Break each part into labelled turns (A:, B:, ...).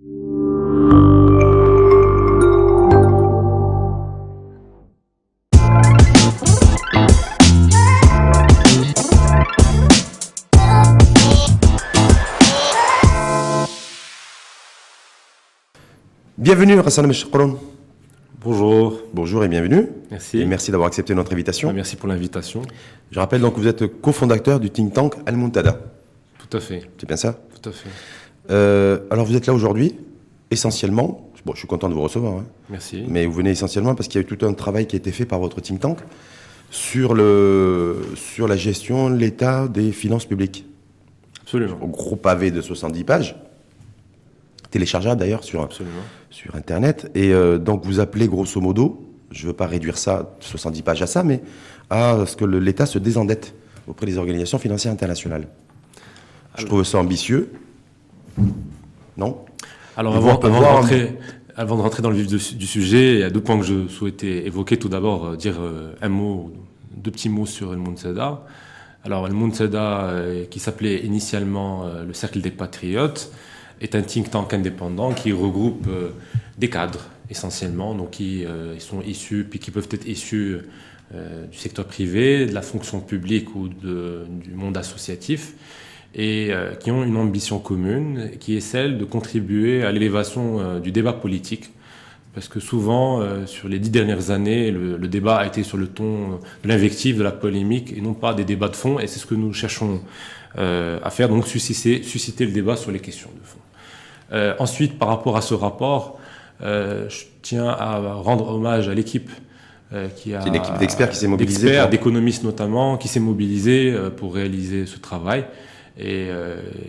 A: Bienvenue Hassan Meshkouroun.
B: Bonjour.
A: Bonjour et bienvenue.
B: Merci.
A: Et merci d'avoir accepté notre invitation.
B: Merci pour l'invitation.
A: Je rappelle donc que vous êtes cofondateur du think tank Al-Muntada.
B: Tout à fait.
A: C'est bien ça?
B: Tout à fait.
A: Alors vous êtes là aujourd'hui, essentiellement, bon je suis content de vous recevoir, hein,
B: Merci.
A: mais vous venez essentiellement parce qu'il y a eu tout un travail qui a été fait par votre think tank sur la gestion, l'état des finances publiques.
B: Absolument.
A: Au gros pavé de 70 pages, téléchargeable d'ailleurs sur Internet. Et donc vous appelez grosso modo, je ne veux pas réduire ça, 70 pages à ça, mais à ce que l'État se désendette auprès des organisations financières internationales. Je trouve ça ambitieux. Non?
B: Alors avant de rentrer dans le vif du sujet, il y a deux points que je souhaitais évoquer. Tout d'abord, dire deux petits mots sur Al-Muntada. Alors Al-Muntada, qui s'appelait initialement le Cercle des Patriotes, est un think tank indépendant qui regroupe des cadres essentiellement, donc qui sont issus, puis qui peuvent être issus du secteur privé, de la fonction publique ou du monde associatif, et qui ont une ambition commune, qui est celle de contribuer à l'élévation du débat politique. Parce que souvent, sur les 10 dernières années, le débat a été sur le ton de l'invective, de la polémique, et non pas des débats de fond, et c'est ce que nous cherchons à faire, donc susciter le débat sur les questions de fond. Ensuite, par rapport à ce rapport, je tiens à rendre hommage à l'équipe c'est une équipe d'experts qui s'est mobilisée. D'experts, d'économistes notamment, qui s'est mobilisée pour réaliser ce travail. Et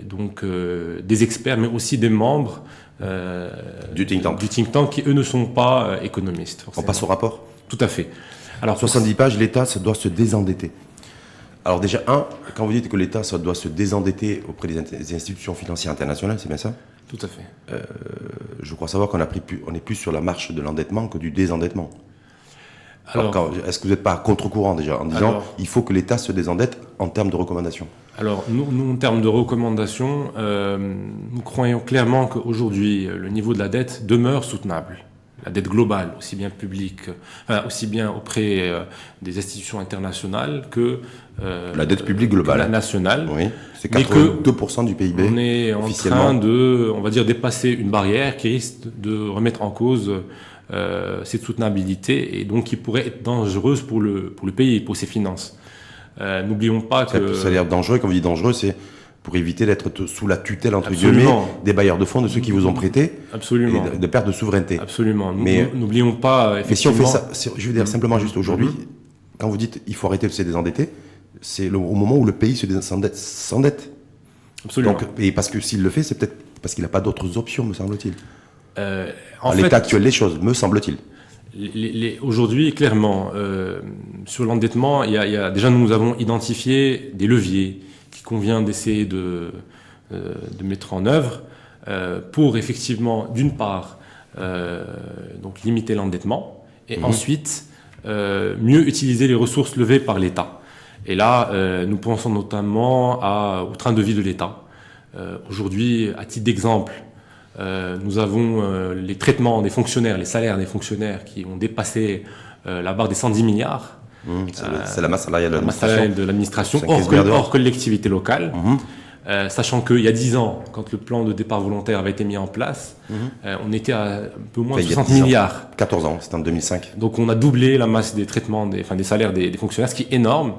B: donc des experts, mais aussi des membres du think tank qui, eux, ne sont pas économistes. Forcément.
A: On passe au rapport.
B: Tout à fait. Alors,
A: 70 pages, l'État doit se désendetter. Alors déjà, quand vous dites que l'État doit se désendetter auprès des institutions financières internationales, c'est bien ça?
B: Tout à fait.
A: Je crois savoir qu'on est plus sur la marche de l'endettement que du désendettement. Alors est-ce que vous n'êtes pas à contre-courant déjà, en disant il faut que l'État se désendette en termes de recommandations?
B: Alors nous en termes de recommandations, nous croyons clairement qu'aujourd'hui, le niveau de la dette demeure soutenable. La dette globale, aussi bien publique, aussi bien auprès des institutions internationales que
A: la dette publique globale,
B: la nationale.
A: Oui, c'est 82% du PIB.
B: On est en train de, on va dire, dépasser une barrière qui risque de remettre en cause cette soutenabilité et donc qui pourrait être dangereuse pour le pays, pour ses finances. N'oublions pas que...
A: Ça a l'air dangereux, quand vous dites dangereux, c'est pour éviter d'être sous la tutelle, entre guillemets, des bailleurs de fonds, de ceux qui vous ont prêté.
B: Absolument.
A: Et de perte de souveraineté.
B: Absolument. Mais n'oublions pas, effectivement...
A: Mais si on fait ça, je veux dire simplement juste aujourd'hui, quand vous dites il faut arrêter de se désendetter, c'est au moment où le pays s'endette.
B: Absolument.
A: Donc, et parce que s'il le fait, c'est peut-être parce qu'il n'a pas d'autres options, me semble-t-il.
B: En
A: l'état actuel des choses, me semble-t-il.
B: Aujourd'hui, clairement, sur l'endettement, déjà nous avons identifié des leviers qu'il convient d'essayer de mettre en œuvre pour effectivement, d'une part, donc limiter l'endettement et ensuite mieux utiliser les ressources levées par l'État. Et là, nous pensons notamment au train de vie de l'État. Aujourd'hui, à titre d'exemple, nous avons les traitements des fonctionnaires, les salaires des fonctionnaires qui ont dépassé la barre des 110 milliards.
A: C'est la masse salariale
B: de l'administration, hors collectivité locale. Sachant qu'il y a 10 ans, quand le plan de départ volontaire avait été mis en place, on était à un peu moins de 60 milliards.
A: 14 ans, c'était en 2005.
B: Donc on a doublé la masse des traitements, des salaires des fonctionnaires, ce qui est énorme.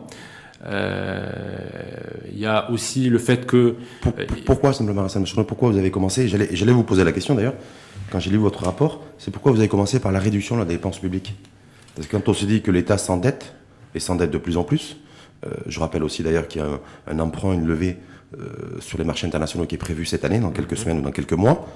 B: Il y a aussi le fait que...
A: Pourquoi, simplement, pourquoi vous avez commencé, j'allais vous poser la question d'ailleurs, quand j'ai lu votre rapport, c'est pourquoi vous avez commencé par la réduction de la dépense publique. Parce que quand on se dit que l'État s'endette, et s'endette de plus en plus, je rappelle aussi d'ailleurs qu'il y a un emprunt, une levée sur les marchés internationaux qui est prévu cette année, dans quelques semaines ou dans quelques mois,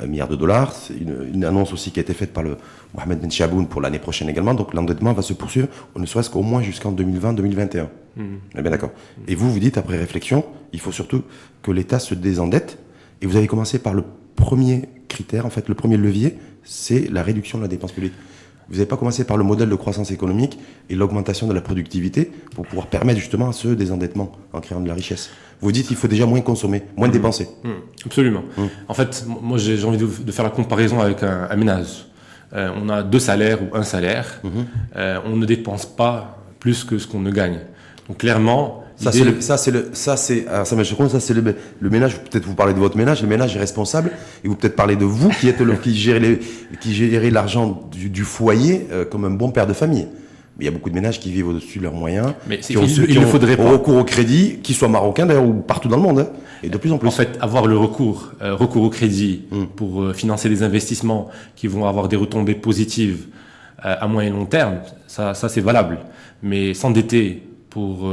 A: $1 milliard. C'est une annonce aussi qui a été faite par le Mohamed Ben Chaboun pour l'année prochaine également, donc l'endettement va se poursuivre, ne serait-ce qu'au moins jusqu'en 2020-2021. Eh bien d'accord. Et vous dites, après réflexion, il faut surtout que l'État se désendette, et vous avez commencé par le premier critère, en fait, le premier levier, c'est la réduction de la dépense publique. Vous n'avez pas commencé par le modèle de croissance économique et l'augmentation de la productivité pour pouvoir permettre justement ce désendettement en créant de la richesse. Vous dites qu'il faut déjà moins consommer, moins dépenser.
B: Absolument. En fait, moi j'ai envie de faire la comparaison avec un ménage. On a 2 salaires ou un salaire. On ne dépense pas plus que ce qu'on ne gagne. Donc clairement,
A: ça c'est le ménage. Peut-être vous parlez de votre ménage. Le ménage est responsable et vous peut-être parlez de vous qui êtes qui gérez l'argent du foyer comme un bon père de famille. Mais il y a beaucoup de ménages qui vivent au-dessus de leurs moyens, qui ont recours au crédit, qu'ils soient marocains d'ailleurs ou partout dans le monde, hein, et de plus en plus.
B: En fait, avoir le recours au crédit pour financer des investissements qui vont avoir des retombées positives à moyen et long terme, ça c'est valable. Mais s'endetter pour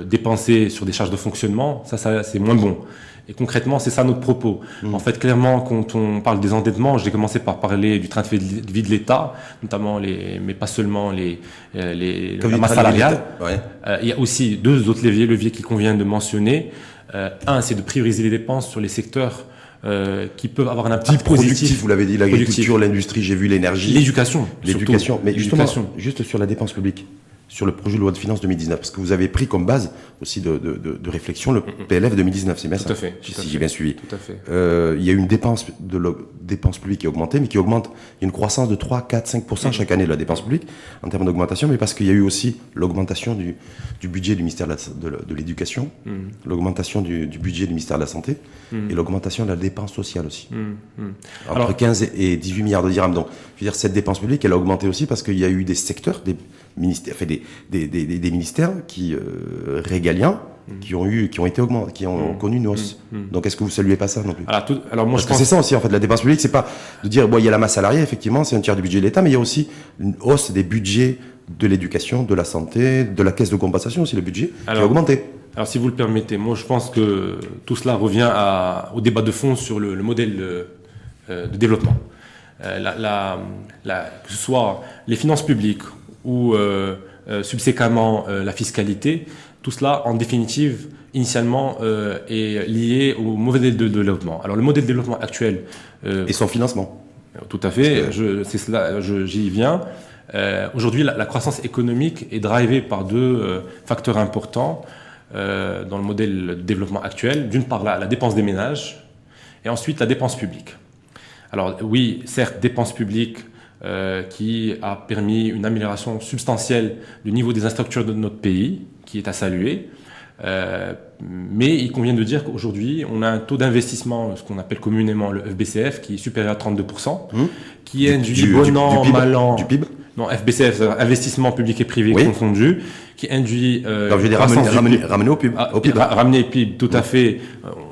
B: dépenser sur des charges de fonctionnement, ça c'est moins bon. Et concrètement, c'est ça notre propos. En fait, clairement, quand on parle des endettements, j'ai commencé par parler du train de vie de l'État, notamment mais pas seulement la masse salariale.
A: Ouais.
B: Il y a aussi 2 autres leviers qu'il convient de mentionner. Un, c'est de prioriser les dépenses sur les secteurs qui peuvent avoir un impact positif.
A: Vous l'avez dit, l'agriculture, l'industrie, j'ai vu l'énergie.
B: L'éducation.
A: Mais justement, juste sur la dépense publique. Sur le projet de loi de finances 2019, parce que vous avez pris comme base aussi de réflexion le PLF 2019, c'est bien ça?
B: Tout à fait.
A: Si j'ai bien suivi.
B: Tout à fait.
A: Il y a une dépense publique qui a augmenté, mais qui augmente. Il y a une croissance de 3, 4, 5% chaque année de la dépense publique en termes d'augmentation, mais parce qu'il y a eu aussi l'augmentation du budget du ministère de l'Éducation, l'augmentation du budget du ministère de la Santé et l'augmentation de la dépense sociale aussi. Entre 15 et 18 milliards de dirhams. Donc, je veux dire, cette dépense publique, elle a augmenté aussi parce qu'il y a eu des secteurs, des ministères, enfin des ministères régaliens qui ont connu une hausse. Donc est-ce que vous saluez pas ça non plus?
B: Alors moi,
A: parce que c'est ça aussi en fait, la dépense publique, c'est pas de dire bon, il y a la masse salariée, effectivement, c'est un tiers du budget de l'État, mais il y a aussi une hausse des budgets de l'éducation, de la santé, de la caisse de compensation aussi, le budget qui a augmenté.
B: Alors si vous le permettez, moi je pense que tout cela revient au débat de fond sur le modèle de développement. Que ce soit les finances publiques ou subséquemment la fiscalité, tout cela, en définitive, initialement, est lié au modèle de développement. Alors, le modèle de développement actuel...
A: et son financement.
B: Tout à fait, j'y viens. Aujourd'hui, la croissance économique est drivée par 2 facteurs importants dans le modèle de développement actuel. D'une part, la dépense des ménages, et ensuite la dépense publique. Alors, oui, certes, dépense publique qui a permis une amélioration substantielle du niveau des infrastructures de notre pays, qui est à saluer. Mais il convient de dire qu'aujourd'hui, on a un taux d'investissement, ce qu'on appelle communément le FBCF, qui est supérieur à 32%, qui induit bon an, mal an...
A: Du PIB?
B: Non, FBCF, investissement public et privé confondu, qui induit...
A: Donc, je veux dire, ramener au PIB.
B: Ramener le PIB, tout à fait.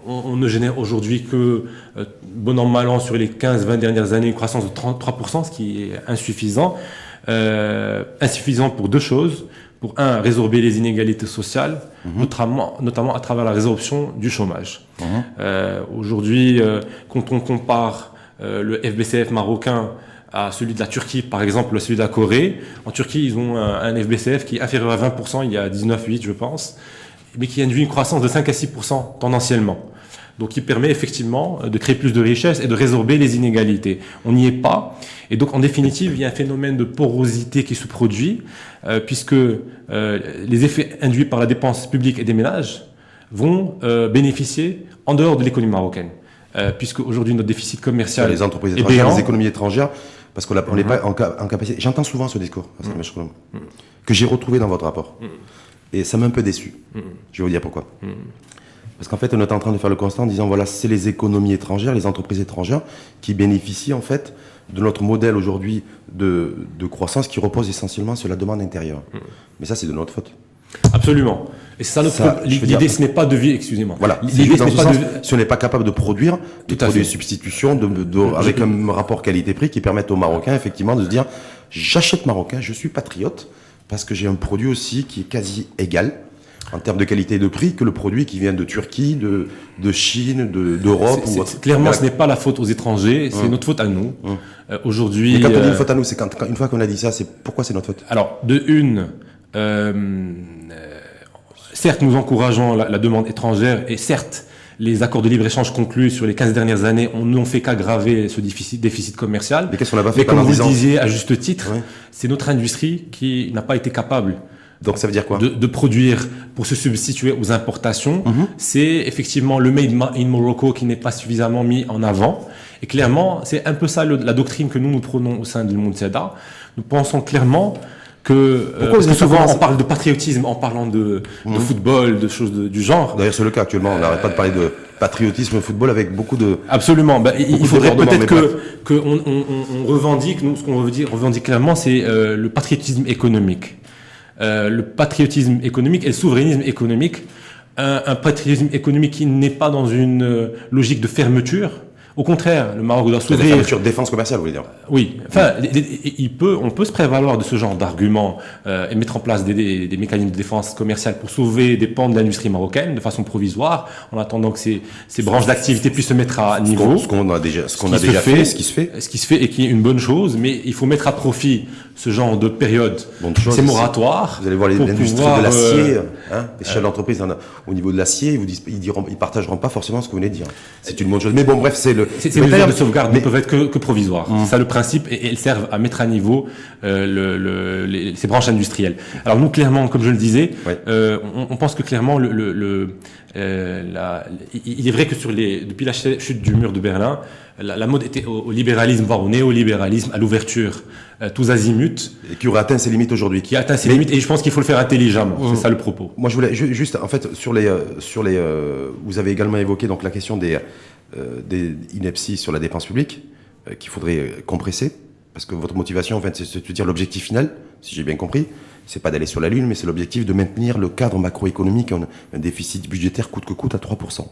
B: On ne génère aujourd'hui que, bon an, mal an, sur les 15-20 dernières années, une croissance de 33%, ce qui est insuffisant. Insuffisant pour 2 choses. Pour résorber les inégalités sociales, notamment à travers la résorption du chômage. Aujourd'hui, quand on compare le FBCF marocain à celui de la Turquie, par exemple, celui de la Corée, en Turquie, ils ont un FBCF qui est inférieur à 20%, il y a 19,8 je pense, mais qui induit une croissance de 5 à 6% tendanciellement. Donc, qui permet effectivement de créer plus de richesses et de résorber les inégalités. On n'y est pas. Et donc, en définitive, il y a un phénomène de porosité qui se produit, puisque les effets induits par la dépense publique et des ménages vont bénéficier en dehors de l'économie marocaine. Puisque aujourd'hui, notre déficit commercial
A: les entreprises étrangères, les économies étrangères, parce qu'on n'est pas en capacité. J'entends souvent ce discours, que j'ai retrouvé dans votre rapport. Et ça m'a un peu déçu. Je vais vous dire pourquoi. Parce qu'en fait, on est en train de faire le constat en disant, voilà, c'est les économies étrangères, les entreprises étrangères qui bénéficient en fait de notre modèle aujourd'hui de croissance qui repose essentiellement sur la demande intérieure. Mais ça, c'est de notre faute.
B: Absolument. Et c'est ça l'idée, ce n'est pas de vie, excusez-moi.
A: Voilà. L'idée, ce n'est pas si on n'est pas capable de produire des produits de substitution avec un rapport qualité-prix qui permette aux Marocains, effectivement, de se dire, j'achète marocain, je suis patriote, parce que j'ai un produit aussi qui est quasi égal en termes de qualité et de prix que le produit qui vient de Turquie, de Chine, d'Europe.
B: Clairement, ce n'est pas la faute aux étrangers, c'est notre faute à nous. Aujourd'hui.
A: Mais quand on dit une faute à nous, c'est une fois qu'on a dit ça, c'est pourquoi c'est notre faute?
B: Alors, certes, nous encourageons la demande étrangère et certes, les accords de libre-échange conclus sur les 15 dernières années n'ont fait qu'aggraver ce déficit commercial.
A: Mais qu'est-ce qu'on n'a pas fait
B: Mais comme
A: pendant
B: vous
A: 10
B: le
A: ans?
B: disiez à juste titre,
A: Ouais.
B: c'est notre industrie qui n'a pas été capable
A: Donc ça veut dire quoi?
B: de produire pour se substituer aux importations. C'est effectivement le Made in Morocco qui n'est pas suffisamment mis en avant. Et clairement, c'est un peu ça la doctrine que nous prenons au sein de Muntada. Nous pensons clairement que
A: Pourquoi vous avez
B: souvent
A: commencé-
B: on parle de patriotisme en parlant de football, de choses du genre.
A: D'ailleurs, c'est le cas actuellement. On n'arrête pas de parler de patriotisme au football avec beaucoup de...
B: Absolument. Il
A: Beaucoup
B: faudrait
A: de débordements,
B: peut-être
A: mais
B: on revendique, nous, ce qu'on revendique clairement, c'est le patriotisme économique. Le patriotisme économique et le souverainisme économique. Un patriotisme économique qui n'est pas dans une logique de fermeture. Au contraire, le Maroc doit
A: C'est la
B: s'ouvrir.
A: fermeture de défense commerciale, vous voulez dire?
B: Oui, enfin, on peut se prévaloir de ce genre d'arguments et mettre en place des mécanismes de défense commerciale pour sauver des pans de l'industrie marocaine de façon provisoire, en attendant que ces branches d'activité puissent se mettre à niveau.
A: Ce qu'on a déjà,
B: Ce qui se fait et qui est une bonne chose, mais il faut mettre à profit ce genre de période.
A: Bonne chose,
B: C'est moratoire.
A: Vous allez voir
B: pour
A: l'industrie
B: pouvoir,
A: de l'acier, les chefs d'entreprise au niveau de l'acier, ils partageront pas forcément ce que vous venez de dire. C'est une bonne chose. Mais bon, bref, c'est le...
B: Ces mesures de sauvegarde ne peuvent être que provisoires. C'est ça le principe, et elles servent à mettre à niveau ces branches industrielles. Alors nous, clairement, comme je le disais,
A: Ouais.
B: on pense que clairement, il est vrai que depuis la chute du mur de Berlin, la mode était au libéralisme, voire au néolibéralisme, à l'ouverture, tous azimuts,
A: Et qui aurait atteint ses limites aujourd'hui.
B: qui atteint ses limites, et je pense qu'il faut le faire intelligemment. C'est ça le propos.
A: Moi, je voulais juste, en fait, vous avez également évoqué donc la question des inepties sur la dépense publique qu'il faudrait compresser, parce que votre motivation, en fait, c'est de dire l'objectif final, si j'ai bien compris, c'est pas d'aller sur la lune, mais c'est l'objectif de maintenir le cadre macroéconomique, un déficit budgétaire coûte que coûte à 3%.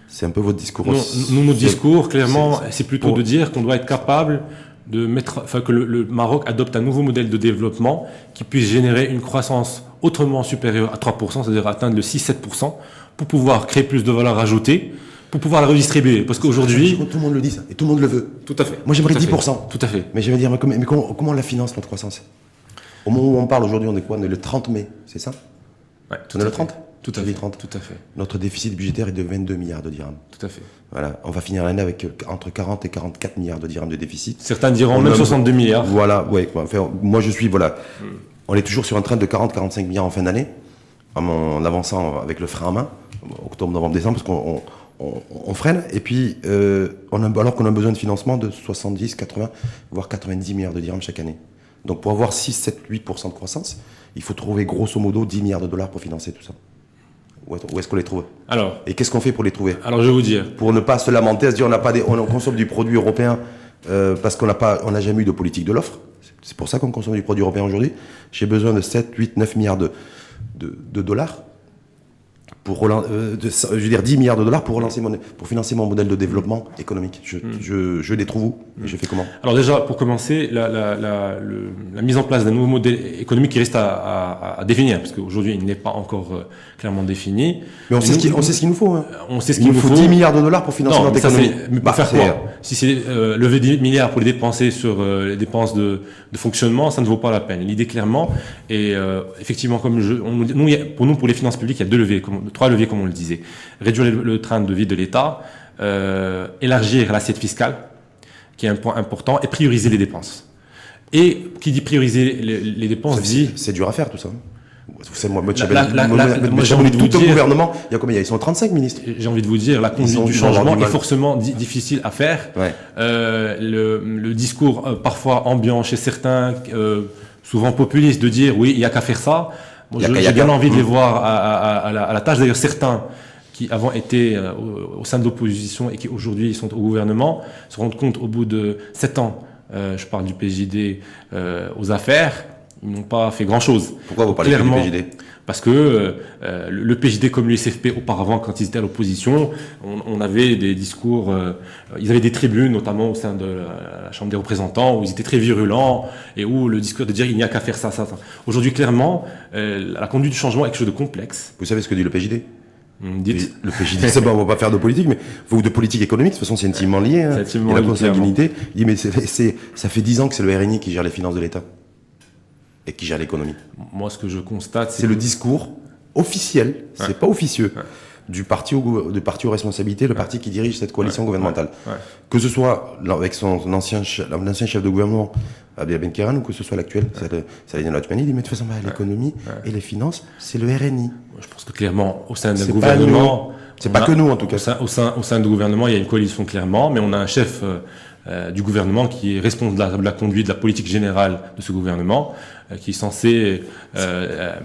A: C'est un peu votre discours.
B: Notre discours, clairement, c'est plutôt
A: pour-
B: de dire qu'on doit être capable que le Maroc adopte un nouveau modèle de développement qui puisse générer une croissance autrement supérieure à 3%, c'est-à-dire atteindre le 6-7%, pour pouvoir créer plus de valeur ajoutée, pour pouvoir la redistribuer. Parce qu'aujourd'hui...
A: Tout le monde le dit, ça, et tout le monde le veut.
B: Tout à fait.
A: Moi, j'aimerais
B: Tout à fait.
A: 10%.
B: Tout à fait.
A: Mais je vais dire, mais comment on la finance, notre croissance? Au moment où on parle aujourd'hui, on est quoi? On est le 30 mai, c'est ça?
B: Ouais,
A: On est le 30?
B: Tout à
A: On est
B: fait.
A: le 30.
B: Tout à fait.
A: Notre déficit budgétaire est de 22 milliards de dirhams.
B: Tout à fait.
A: Voilà, on va finir l'année avec entre 40 et 44 milliards de dirhams de déficit.
B: Certains diront
A: On
B: même
A: a-
B: 62 milliards.
A: Voilà, ouais. Enfin, moi, je suis, voilà. On est toujours sur un train de 40-45 milliards en fin d'année, en avançant avec le frein à main, octobre, novembre, décembre, parce qu'on freine. Et puis, alors qu'on a besoin de financement de 70, 80, voire 90 milliards de dirhams chaque année. Donc, pour avoir 6, 7, 8% de croissance, il faut trouver grosso modo 10 milliards de dollars pour financer tout ça. Où est-ce qu'on les trouve?
B: Alors,
A: Et qu'est-ce qu'on fait pour les trouver?
B: je vais vous dire.
A: Pour ne pas se lamenter, à se dire on consomme du produit européen parce qu'on n'a jamais eu de politique de l'offre. C'est pour ça qu'on consomme du produit européen aujourd'hui. J'ai besoin de 7, 8, 9 milliards de dollars pour je veux dire 10 milliards de dollars pour financer mon modèle de développement économique. Je les trouve où et je fais comment?
B: Alors déjà, pour commencer, la mise en place d'un nouveau modèle économique qui reste à définir, parce qu'aujourd'hui, il n'est pas encore clairement défini.
A: Mais on sait ce qu'il nous faut. Hein.
B: On sait ce
A: Il
B: qu'il
A: nous faut 10 milliards de dollars pour financer
B: Non,
A: notre
B: mais ça,
A: économie.
B: mais pour faire quoi? Si c'est lever 10 milliards pour les dépenser sur les dépenses de fonctionnement, ça ne vaut pas la peine. L'idée, clairement, et effectivement, pour les finances publiques, il y a trois leviers, comme on le disait. Réduire le train de vie de l'État, élargir l'assiette fiscale, qui est un point important, et prioriser les dépenses. Et qui dit prioriser les dépenses dit...
A: C'est dur à faire tout ça. C'est moi,
B: moi, j'ai envie de vous
A: tout
B: dire-
A: le gouvernement, il y a combien? Ils sont 35 ministres.
B: J'ai envie de vous dire, la conduite
A: ont
B: du
A: dû avoir
B: changement
A: du
B: est
A: mal.
B: forcément difficile à faire.
A: Ouais.
B: Le discours parfois ambiant chez certains, souvent populiste, de dire oui, il n'y a qu'à faire ça. Moi, j'ai bien envie de les voir à la tâche. D'ailleurs, certains qui avant étaient au sein de l'opposition et qui aujourd'hui sont au gouvernement se rendent compte au bout de 7 ans, je parle du PJD, aux affaires, ils n'ont pas fait grand-chose.
A: Pourquoi vous parlez
B: Clairement,
A: du PJD?
B: Parce que le PJD comme l'USFP auparavant, quand ils étaient à l'opposition, on avait des discours, ils avaient des tribunes, notamment au sein de la Chambre des représentants, où ils étaient très virulents et où le discours de dire il n'y a qu'à faire ça. Aujourd'hui, clairement, la conduite du changement est quelque chose de complexe.
A: Vous savez ce que dit le PJD?
B: Dites.
A: Le PJD, c'est bon, on va pas faire de politique, mais ou de politique économique. De toute façon, c'est intimement lié. Hein.
B: C'est intimement
A: Et la
B: lié,
A: consanguinité. Il dit mais ça fait 10 ans que c'est le RNI qui gère les finances de l'État et qui gère l'économie.
B: Moi, ce que je constate,
A: C'est le discours officiel. C'est pas officieux. du parti aux responsabilités, le parti qui dirige cette coalition gouvernementale.
B: Ouais.
A: Que ce soit avec son ancien chef de gouvernement, Abdel Benkiran, ou que ce soit l'actuel, Saladin Ladjmani, il dit mais de toute façon, l'économie et les finances, c'est le RNI.
B: Je pense que clairement, au sein d'un
A: C'est
B: gouvernement...
A: C'est pas que nous, en tout cas.
B: Au sein du gouvernement, il y a une coalition clairement, mais on a un chef du gouvernement qui est responsable de la conduite de la politique générale de ce gouvernement, qui est censé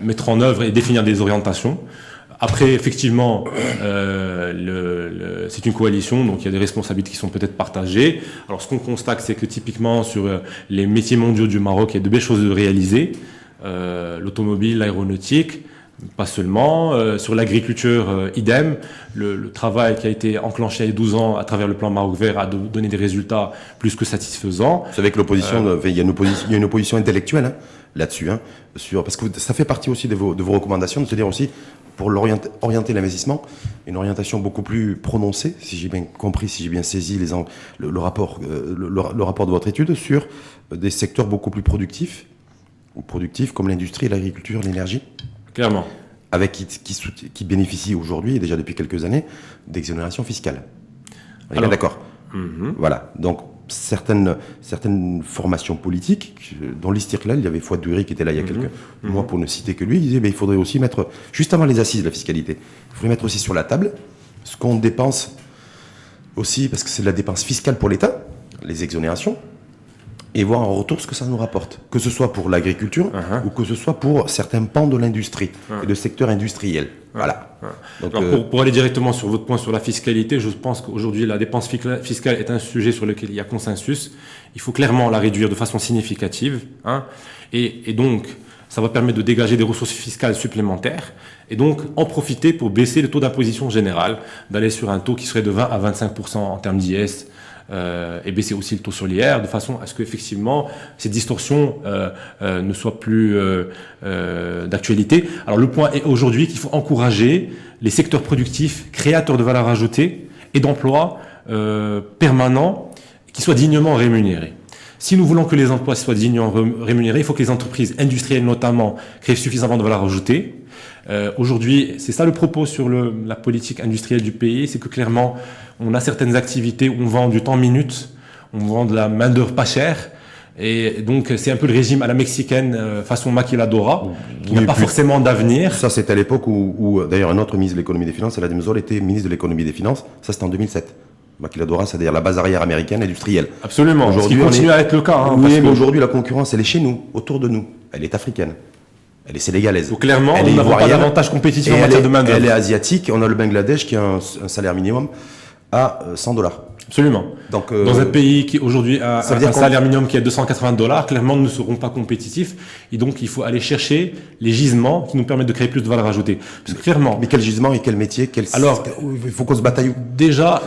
B: mettre en œuvre et définir des orientations. Après, effectivement, c'est une coalition, donc il y a des responsabilités qui sont peut-être partagées. Alors, ce qu'on constate, c'est que typiquement sur les métiers mondiaux du Maroc, il y a de belles choses de réaliser. L'automobile, l'aéronautique, pas seulement. Sur l'agriculture, idem. Le travail qui a été enclenché il y a 12 ans à travers le plan Maroc Vert a donné des résultats plus que satisfaisants.
A: Vous savez que l'opposition, il y a une opposition intellectuelle là-dessus, parce que ça fait partie aussi de vos recommandations, de se dire aussi, pour orienter l'investissement, une orientation beaucoup plus prononcée, si j'ai bien compris, si j'ai bien saisi le rapport de votre étude, sur des secteurs beaucoup plus productifs comme l'industrie, l'agriculture, l'énergie.
B: Clairement.
A: Avec qui bénéficient aujourd'hui, et déjà depuis quelques années, d'exonération fiscale. On est bien d'accord. Voilà. Donc, certaines formations politiques, dont l'Istiqlal, il y avait Fouad Doueri qui était là il y a quelques mois pour ne citer que lui, il disait il faudrait aussi mettre, juste avant les assises de la fiscalité, il faudrait mettre aussi sur la table ce qu'on dépense aussi, parce que c'est de la dépense fiscale pour l'État, les exonérations, et voir en retour ce que ça nous rapporte, que ce soit pour l'agriculture ou que ce soit pour certains pans de l'industrie et de secteurs industriels. Voilà.
B: Donc, alors pour aller directement sur votre point sur la fiscalité, je pense qu'aujourd'hui la dépense fiscale est un sujet sur lequel il y a consensus. Il faut clairement la réduire de façon significative, et donc ça va permettre de dégager des ressources fiscales supplémentaires et donc en profiter pour baisser le taux d'imposition général, d'aller sur un taux qui serait de 20 à 25% en termes d'IS. Et baisser aussi le taux sur l'IR de façon à ce qu'effectivement ces distorsions ne soient plus d'actualité. Alors le point est aujourd'hui qu'il faut encourager les secteurs productifs, créateurs de valeur ajoutée et d'emplois permanents qui soient dignement rémunérés. Si nous voulons que les emplois soient dignement rémunérés, il faut que les entreprises industrielles notamment créent suffisamment de valeur ajoutée. Aujourd'hui, c'est ça le propos sur la politique industrielle du pays, c'est que clairement, on a certaines activités où on vend du temps minute, on vend de la main-d'œuvre pas chère, et donc c'est un peu le régime à la mexicaine façon maquiladora, qui n'a pas forcément d'avenir.
A: Ça, c'était à l'époque où d'ailleurs un autre ministre de l'économie et des finances, Saladin Mzol, était ministre de l'économie et des finances, ça c'était en 2007. Maquiladora, c'est-à-dire la base arrière américaine industrielle.
B: Absolument, aujourd'hui, ce qui continue à être le cas.
A: Oui, mais aujourd'hui, la concurrence, elle est chez nous, autour de nous. Elle est africaine. Elle est sénégalaise.
B: Donc clairement, on n'a pas d'avantage compétitif en matière de main-d'œuvre.
A: Elle est asiatique. On a le Bangladesh qui a un salaire minimum à $100.
B: Absolument.
A: Donc,
B: dans un pays qui aujourd'hui a un salaire minimum qui est à $280, clairement nous ne serons pas compétitifs. Et donc il faut aller chercher les gisements qui nous permettent de créer plus de valeur ajoutée. Parce que clairement.
A: Mais quel gisement et quel métier Alors, il faut qu'on se bataille.
B: Déjà,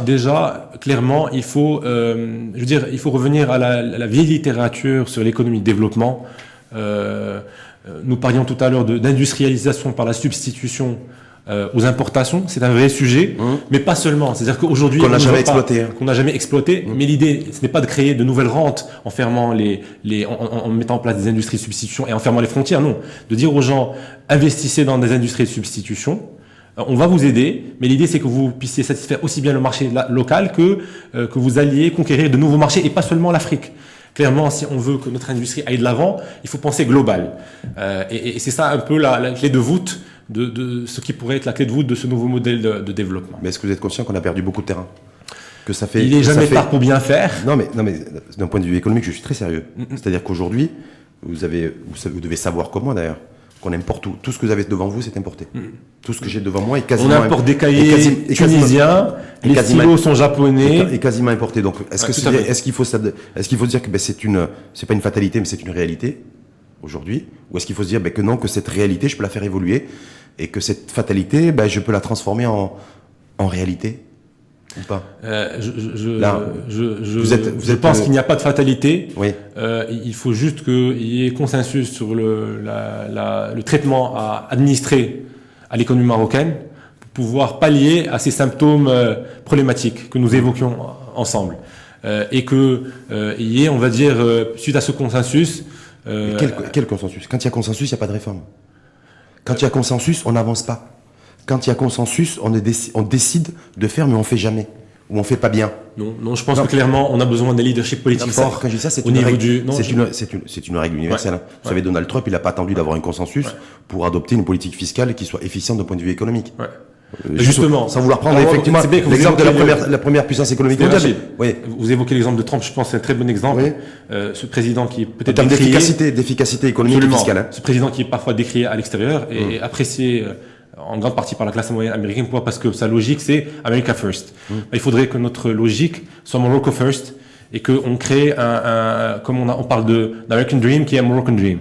B: clairement, il faut, il faut revenir à la vieille littérature sur l'économie de développement. Nous parlions tout à l'heure d'industrialisation par la substitution aux importations, c'est un vrai sujet, mais pas seulement. C'est-à-dire qu'aujourd'hui,
A: qu'on n'a jamais exploité.
B: Mais l'idée, ce n'est pas de créer de nouvelles rentes en fermant en mettant en place des industries de substitution et en fermant les frontières, non. De dire aux gens, investissez dans des industries de substitution. On va vous aider, mais l'idée c'est que vous puissiez satisfaire aussi bien le marché local que vous alliez conquérir de nouveaux marchés et pas seulement l'Afrique. Clairement, si on veut que notre industrie aille de l'avant, il faut penser global. Et c'est ça un peu la clé de voûte de ce qui pourrait être la clé de voûte de ce nouveau modèle de développement.
A: Mais est-ce que vous êtes conscient qu'on a perdu beaucoup de terrain ?
B: Il n'est jamais tard pour bien faire.
A: Non, mais d'un point de vue économique, je suis très sérieux. C'est-à-dire qu'aujourd'hui, vous devez savoir comment d'ailleurs, qu'on importe tout. Tout ce que vous avez devant vous, c'est importé. Tout ce que j'ai devant moi est quasiment...
B: On importe des cahiers tunisiens, les stylos sont japonais.
A: Et quasiment importés. Donc, est-ce qu'il faut se dire que c'est pas une fatalité, mais c'est une réalité aujourd'hui ? Ou est-ce qu'il faut se dire que non, que cette réalité, je peux la faire évoluer et que cette fatalité, je peux la transformer en réalité ou pas?
B: Je pense qu'il n'y a pas de fatalité.
A: Oui.
B: Il faut juste qu'il y ait consensus sur le traitement à administrer à l'économie marocaine pour pouvoir pallier à ces symptômes problématiques que nous évoquions ensemble. Et qu'il y ait, on va dire, suite à ce consensus...
A: Quel consensus? Quand il y a consensus, il n'y a pas de réforme. Quand il y a consensus, on n'avance pas. quand il y a consensus, on décide de faire, mais on fait jamais. Ou on fait pas bien.
B: Non, je pense que clairement, on a besoin d'un leadership politique fort.
A: Quand je dis ça, c'est
B: au
A: une
B: niveau
A: règle,
B: du. Non,
A: c'est une règle universelle. Hein. Vous savez, Donald Trump, il n'a pas attendu d'avoir un consensus pour adopter une politique fiscale qui soit efficiente d'un point de vue économique.
B: Ouais. Justement,
A: sans vouloir prendre effectivement l'exemple de la première puissance économique mondiale.
B: Oui. Vous évoquez l'exemple de Trump, je pense que c'est un très bon exemple. Oui. Ce président qui est peut-être
A: en termes d'efficacité économique et fiscale. Hein.
B: Ce président qui est parfois décrié à l'extérieur et apprécié en grande partie par la classe moyenne américaine. Pourquoi ? Parce que sa logique, c'est America First. Il faudrait que notre logique soit Morocco First et qu'on crée comme on parle d'American Dream qui est un Moroccan Dream.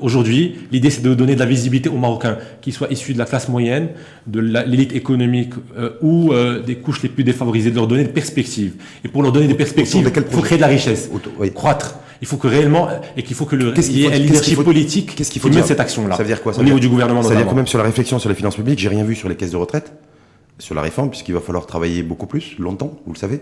B: Aujourd'hui, l'idée c'est de donner de la visibilité aux Marocains, qu'ils soient issus de la classe moyenne, de l'élite économique ou des couches les plus défavorisées, de leur donner des perspectives. Et pour leur donner des perspectives, il faut créer de la richesse, croître. Il faut que réellement, et qu'il faut que il y ait un leadership politique qui mène cette action-là.
A: Ça veut dire quoi ?
B: Au niveau du gouvernement notamment.
A: Ça veut dire quand même sur la réflexion sur les finances publiques, j'ai rien vu sur les caisses de retraite, sur la réforme, puisqu'il va falloir travailler beaucoup plus, longtemps, vous le savez.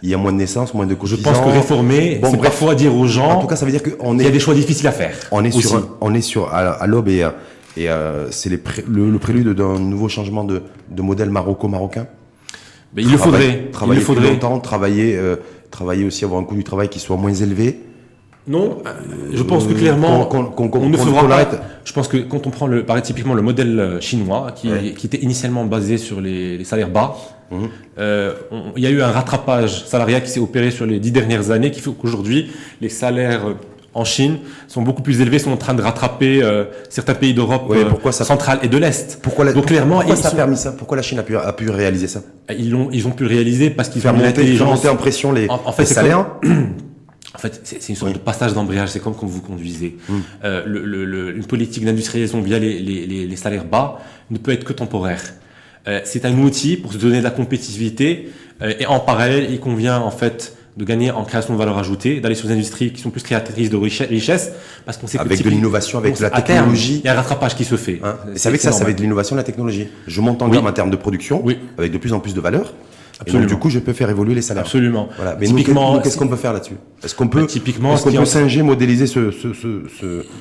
A: Il y a moins de naissances, moins de cotisants.
B: Je pense que réformer, c'est parfois dire aux gens.
A: En tout cas, ça veut dire
B: qu'il y a des choix difficiles à faire.
A: On est sur à l'aube et c'est le prélude d'un nouveau changement de modèle marocain.
B: Mais il le faudrait.
A: Travailler plus longtemps, travailler aussi, avoir un coût du travail qui soit moins élevé.
B: Non, je pense que clairement, on ne fera pas. Je pense que quand on prend typiquement le modèle chinois, qui était initialement basé sur les salaires bas, il y a eu un rattrapage salarial qui s'est opéré sur les 10 dernières années, qui fait qu'aujourd'hui, les salaires en Chine sont beaucoup plus élevés, sont en train de rattraper certains pays d'Europe centrale et de l'Est.
A: Donc clairement, ça a permis ça ? Pourquoi la Chine a pu réaliser ça ?
B: Ils ont pu réaliser parce qu'ils
A: ont monté en pression les salaires.
B: En fait, c'est une sorte de passage d'embrayage. C'est comme quand vous conduisez. Une politique d'industrialisation via les salaires bas ne peut être que temporaire. C'est un outil pour se donner de la compétitivité et en parallèle, il convient en fait de gagner en création de valeur ajoutée, d'aller sur des industries qui sont plus créatrices de richesse, parce qu'on sait que
A: avec de l'innovation, avec de la technologie,
B: il y a un rattrapage qui se fait.
A: Vous savez que ça va être de l'innovation, de la technologie. Je monte en gamme en termes de production, avec de plus en plus de valeur. Absolument. Et donc, du coup, je peux faire évoluer les salaires.
B: Absolument.
A: Voilà. Mais typiquement, qu'est-ce qu'on peut faire là-dessus ? Est-ce qu'on peut, singer, modéliser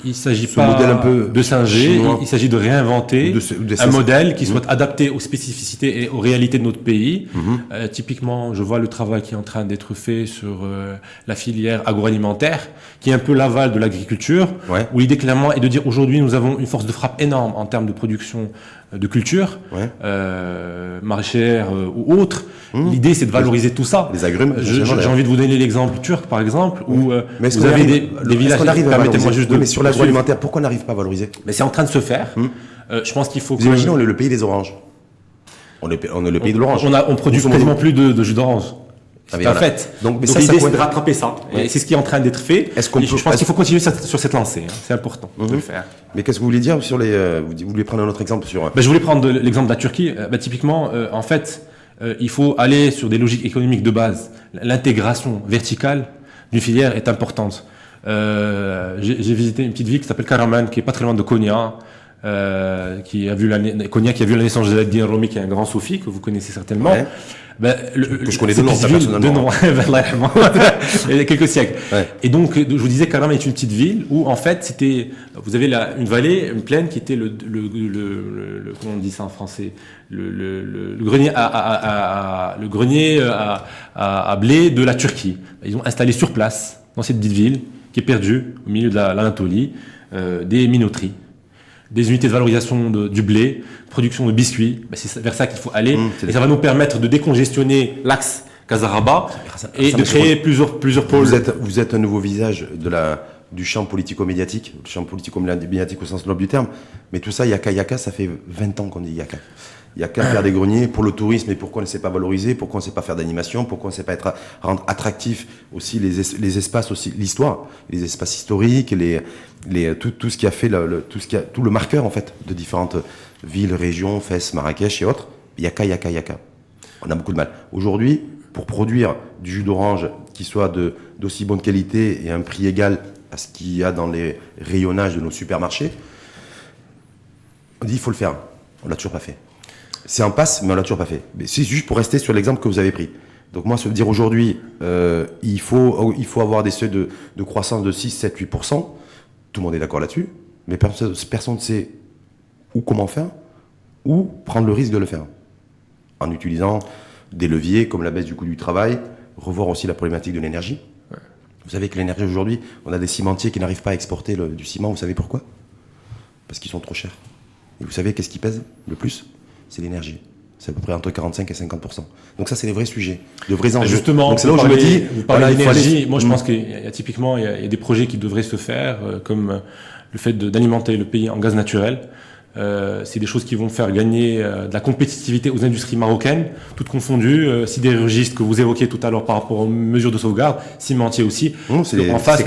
B: il s'agit pas modèle un peu de singer, il s'agit de réinventer un modèle qui soit adapté aux spécificités et aux réalités de notre pays. Typiquement, je vois le travail qui est en train d'être fait sur la filière agroalimentaire, qui est un peu l'aval de l'agriculture, où l'idée clairement est de dire aujourd'hui, nous avons une force de frappe énorme en termes de production de culture, maraîchère ou autre. L'idée, c'est de valoriser tout ça.
A: Les agrumes.
B: J'ai envie de vous donner l'exemple turc, par exemple, où vous avez des villages.
A: Permettez-moi juste mais sur l'agroalimentaire, pourquoi on n'arrive pas à valoriser ?
B: Mais c'est en train de se faire. Je pense qu'il faut.
A: Vous imaginez, on est le pays des oranges. On est le pays de l'orange.
B: On produit quasiment plus de jus d'orange. C'est un fait. Donc l'idée, c'est de rattraper ça. Et c'est ce qui est en train d'être fait. Je pense qu'il faut continuer sur cette lancée. C'est important de le faire.
A: Mais qu'est-ce que vous voulez dire sur les... Vous voulez prendre un autre exemple sur...
B: Je voulais prendre l'exemple de la Turquie. Typiquement, en fait, il faut aller sur des logiques économiques de base. L'intégration verticale d'une filière est importante. J'ai visité une petite ville qui s'appelle Karaman, qui est pas très loin de Konya. Qui a vu la naissance de Jalaluddin Rumi, qui est un grand soufi que vous connaissez certainement.
A: Que je connais de nom, personnellement.
B: Il y a quelques siècles. Et donc, je vous disais, Karaman est une petite ville où, en fait, vous avez une vallée, une plaine qui était comment on dit ça en français, le grenier à blé de la Turquie. Ils ont installé sur place, dans cette petite ville, qui est perdue, au milieu de l'Anatolie, des minoteries, des unités de valorisation du blé, production de biscuits. C'est vers ça qu'il faut aller. Et ça va nous permettre de décongestionner l'axe Casaraba et de créer plusieurs pôles.
A: Vous êtes un nouveau visage du champ politico-médiatique, du champ politico-médiatique au sens noble du terme. Mais tout ça, Yaka, ça fait 20 ans qu'on dit Yaka. Yaka, faire des greniers pour le tourisme, et pourquoi on ne sait pas valoriser, pourquoi on ne sait pas faire d'animation, pourquoi on ne sait pas rendre attractif aussi les espaces, aussi l'histoire, les espaces historiques, tout ce qui a fait tout le marqueur en fait de différentes villes, régions, Fès, Marrakech et autres. Yaka. On a beaucoup de mal. Aujourd'hui, pour produire du jus d'orange qui soit d'aussi bonne qualité et à un prix égal à ce qu'il y a dans les rayonnages de nos supermarchés, on dit il faut le faire. On l'a toujours pas fait. C'est en passe, mais on l'a toujours pas fait. Mais c'est juste pour rester sur l'exemple que vous avez pris. Donc moi, se dire aujourd'hui, il faut avoir des seuils de croissance de 6, 7, 8%. Tout le monde est d'accord là-dessus. Mais personne ne sait où, comment faire ou prendre le risque de le faire en utilisant des leviers comme la baisse du coût du travail, revoir aussi la problématique de l'énergie. Ouais. Vous savez que l'énergie aujourd'hui, on a des cimentiers qui n'arrivent pas à exporter du ciment, vous savez pourquoi? Parce qu'ils sont trop chers. Et vous savez qu'est-ce qui pèse le plus? C'est l'énergie. C'est à peu près entre 45 et 50%. Donc ça, c'est des vrais sujets, de vrais enjeux.
B: Justement,
A: donc c'est là où je me dis,
B: vous parlez d'énergie. Moi, je pense qu'il y a typiquement, il y a des projets qui devraient se faire, comme le fait d'alimenter le pays en gaz naturel. C'est des choses qui vont faire gagner de la compétitivité aux industries marocaines, toutes confondues, sidérurgistes que vous évoquiez tout à l'heure par rapport aux mesures de sauvegarde, cimentiers aussi. En face,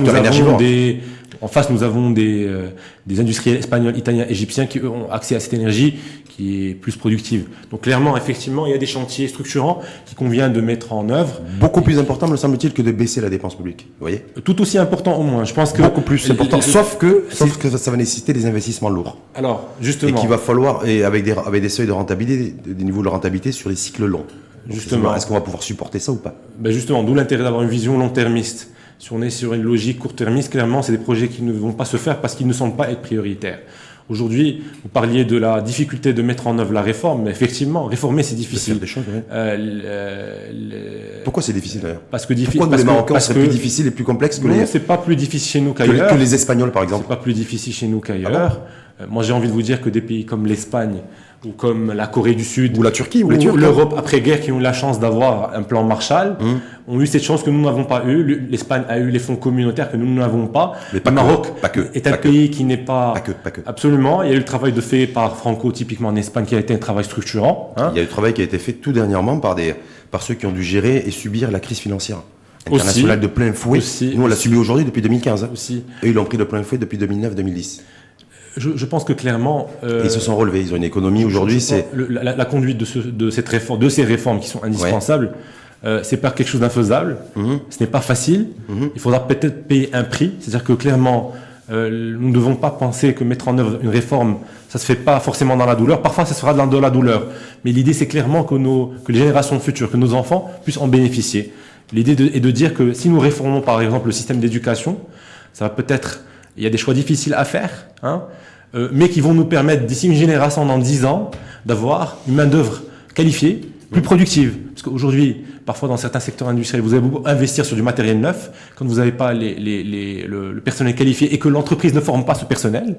B: nous avons des industriels espagnols, italiens, égyptiens qui eux, ont accès à cette énergie qui est plus productive. Donc clairement, effectivement, il y a des chantiers structurants qui convient de mettre en œuvre.
A: Beaucoup plus important, me semble-t-il, que de baisser la dépense publique. Vous voyez ?
B: Tout aussi important au moins. Je pense que
A: beaucoup plus important. Sauf que ça va nécessiter des investissements lourds.
B: Alors, justement.
A: Et qu'il va falloir, et avec des seuils de rentabilité, des niveaux de rentabilité sur les cycles longs. Justement. Est-ce qu'on va pouvoir supporter ça ou pas ?
B: Ben justement, d'où l'intérêt d'avoir une vision long-termiste. Si on est sur une logique court-termiste, clairement, c'est des projets qui ne vont pas se faire parce qu'ils ne semblent pas être prioritaires. Aujourd'hui, vous parliez de la difficulté de mettre en œuvre la réforme, mais effectivement, réformer, c'est difficile.
A: Des choses, oui. Pourquoi c'est difficile d'ailleurs ?
B: Pourquoi
A: les Marocains seraient plus difficiles et plus complexes que les...
B: Non, c'est pas plus difficile chez nous qu'ailleurs.
A: Que les Espagnols, par exemple.
B: C'est pas plus difficile chez nous qu'ailleurs. Ah bon ? Moi, j'ai envie de vous dire que des pays comme l'Espagne, ou comme la Corée du Sud,
A: ou la Turquie, ou
B: l'Europe après-guerre, qui ont eu la chance d'avoir un plan Marshall, ont eu cette chance que nous n'avons pas eu. L'Espagne a eu les fonds communautaires que nous n'avons pas.
A: Mais pas
B: le Maroc
A: est
B: un pays qui n'est pas...
A: Pas que.
B: Absolument. Il y a eu le travail de fait par Franco, typiquement en Espagne, qui a été un travail structurant.
A: Il y a eu le travail qui a été fait tout dernièrement par ceux qui ont dû gérer et subir la crise financière internationale de plein fouet. Nous, on l'a subi aujourd'hui depuis 2015.
B: Aussi.
A: Et ils l'ont pris de plein fouet depuis 2009-2010.
B: Je pense que clairement...
A: ils se sont relevés, ils ont une économie aujourd'hui, c'est...
B: La conduite de ces réformes qui sont indispensables, c'est pas quelque chose d'infaisable, ce n'est pas facile, il faudra peut-être payer un prix, c'est-à-dire que clairement, nous ne devons pas penser que mettre en œuvre une réforme, ça se fait pas forcément dans la douleur, parfois ça se fera dans la douleur, mais l'idée c'est clairement que les générations futures, que nos enfants puissent en bénéficier. L'idée est de dire que si nous réformons par exemple le système d'éducation, ça va peut-être... Il y a des choix difficiles à faire, mais qui vont nous permettre, d'ici une génération, dans 10 ans, d'avoir une main-d'œuvre qualifiée, plus productive. Parce qu'aujourd'hui, parfois dans certains secteurs industriels, vous allez beaucoup investir sur du matériel neuf. Quand vous n'avez pas le personnel qualifié et que l'entreprise ne forme pas ce personnel,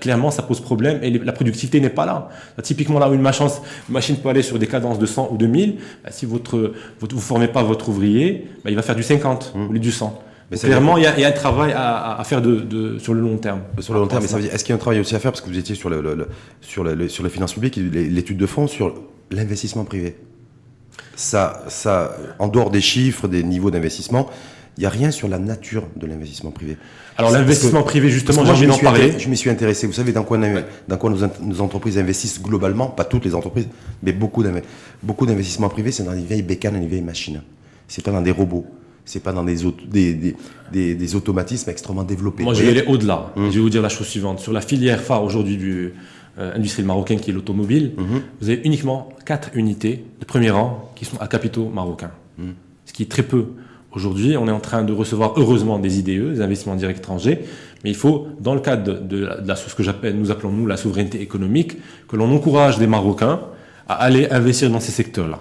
B: clairement, ça pose problème et la productivité n'est pas là. Typiquement, là où une machine peut aller sur des cadences de 100 ou de 1000, si vous ne formez pas votre ouvrier, il va faire du 50 ou du 100. Mais clairement, il y a un travail à faire sur le long terme.
A: Sur le long terme, mais ça veut dire, est-ce qu'il y a un travail aussi à faire, parce que vous étiez sur les finances publiques, l'étude de fond sur l'investissement privé. Ça, en dehors des chiffres, des niveaux d'investissement, il n'y a rien sur la nature de l'investissement privé.
B: Alors l'investissement privé, justement, j'ai envie d'en parler.
A: Je m'y suis intéressé. Vous savez dans quoi nos entreprises investissent globalement, pas toutes les entreprises, mais beaucoup d'investissements privés, c'est dans des vieilles bécanes et des vieilles machines. C'est pas dans des robots. C'est pas dans des automatismes extrêmement développés.
B: Moi, je vais aller au-delà. Je vais vous dire la chose suivante. Sur la filière phare aujourd'hui du industriel marocain qui est l'automobile, vous avez uniquement 4 unités de premier rang qui sont à capitaux marocains. Ce qui est très peu. Aujourd'hui, on est en train de recevoir heureusement des IDE, des investissements directs étrangers, mais il faut, dans le cadre de ce que nous appelons la souveraineté économique, que l'on encourage des Marocains à aller investir dans ces secteurs-là.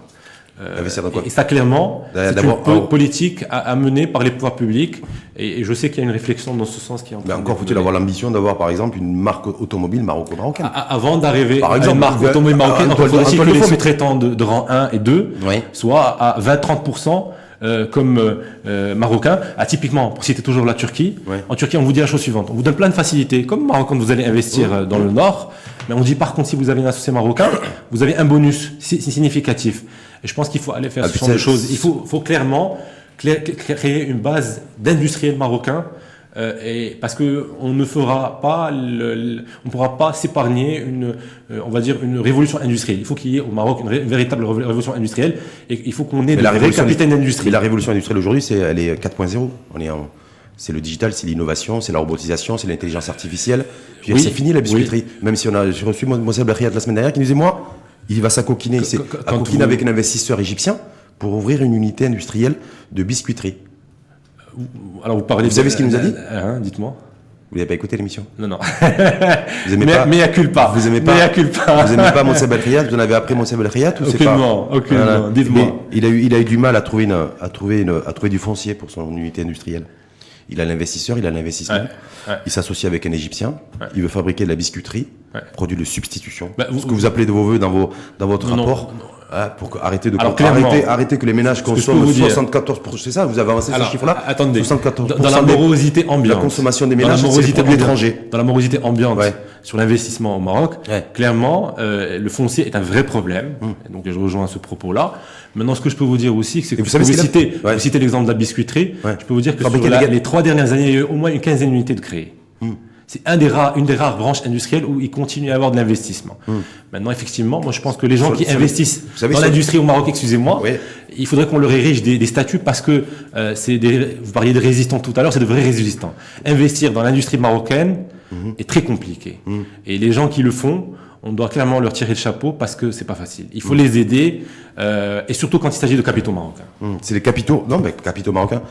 B: Et ça, clairement, c'est une politique à mener par les pouvoirs publics. Et je sais qu'il y a une réflexion dans ce sens qui est en train de...
A: Mais encore faut-il avoir l'ambition d'avoir, par exemple, une marque automobile marocaine.
B: Avant d'arriver à une marque automobile marocaine, il faudrait aussi que les sous-traitants de rang 1 et 2 soient à 20-30% comme marocains. Typiquement, pour citer toujours la Turquie, en Turquie, on vous dit la chose suivante. On vous donne plein de facilités, comme Maroc quand vous allez investir dans le Nord. Mais on dit par contre, si vous avez un associé marocain, vous avez un bonus significatif. Et je pense qu'il faut aller faire ce genre de choses. Il faut clairement créer une base d'industriels marocains, parce que on ne fera pas, on pourra pas s'épargner on va dire une révolution industrielle. Il faut qu'il y ait au Maroc une véritable révolution industrielle, et il faut qu'on ait des vrais capitaines d'industrie.
A: Mais la révolution industrielle aujourd'hui, elle est 4.0. C'est le digital, c'est l'innovation, c'est la robotisation, c'est l'intelligence artificielle. C'est fini la biscuiterie. Même si j'ai reçu Moussa Blahriat la semaine dernière qui nous disait, moi, il va s'acoquiner avec un investisseur égyptien pour ouvrir une unité industrielle de biscuiterie.
B: Alors vous savez
A: ce qu'il nous a dit ?
B: Dites-moi.
A: Vous n'avez pas écouté l'émission?
B: Non.
A: Vous aimez pas?
B: Mais il culpa.
A: Vous aimez pas? Vous aimez pas Monseb El Riyad? Vous en avez appris Monseb El Riyad ou c'est pas?
B: Aucunement. Voilà. Dites-moi.
A: Il a eu du mal à trouver du foncier pour son unité industrielle. Il a l'investisseur, il a l'investissement.
B: Ouais.
A: Il s'associe avec un Égyptien. Ouais. Il veut fabriquer de la biscuiterie, produit de substitution. Ce que vous appelez de vos voeux dans votre rapport. Non. Pour arrêter que les ménages consomment 74%. C'est ça, vous avez avancé ce chiffre-là?
B: Attendez.
A: 74%
B: dans la morosité ambiante.
A: La consommation des ménages, c'est les produits étrangers.
B: Dans la morosité ambiante sur l'investissement au Maroc, clairement, le foncier est un vrai problème. Donc je rejoins ce propos-là. Maintenant, ce que je peux vous dire aussi, c'est que vous citez l'exemple de la biscuiterie. Je peux vous dire que sur les 3 dernières années, il y a eu au moins une quinzaine d'unités de créées. C'est une des rares branches industrielles où il continue à y avoir de l'investissement. Maintenant, effectivement, moi, je pense que les gens qui investissent dans l'industrie au Maroc, il faudrait qu'on leur érige des statuts parce que vous parliez de résistants tout à l'heure, c'est de vrais résistants. Investir dans l'industrie marocaine est très compliqué. Et les gens qui le font, on doit clairement leur tirer le chapeau parce que c'est pas facile. Il faut les aider, et surtout quand il s'agit de capitaux marocains.
A: C'est les capitaux, capitaux marocains.